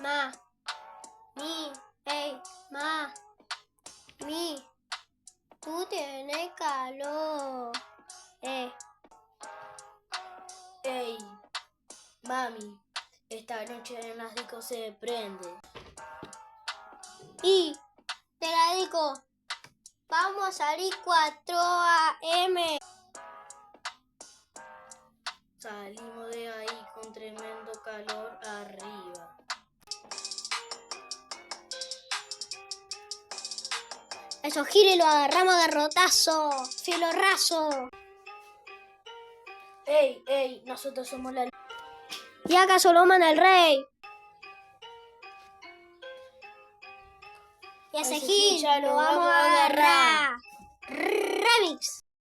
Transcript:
ma, mi, ey, ma, mi, tú tienes calor, Ey, mami, esta noche en las discos se prende. y te la digo, vamos a salir 4 a.m. Salimos de ahí con tremendo calor arriba. Esos giles lo agarramos a garrotazo, filo raso. Ey, nosotros somos la... Y acaso lo manda el rey. Y a ese gil ya lo vamos a agarrar. Remix.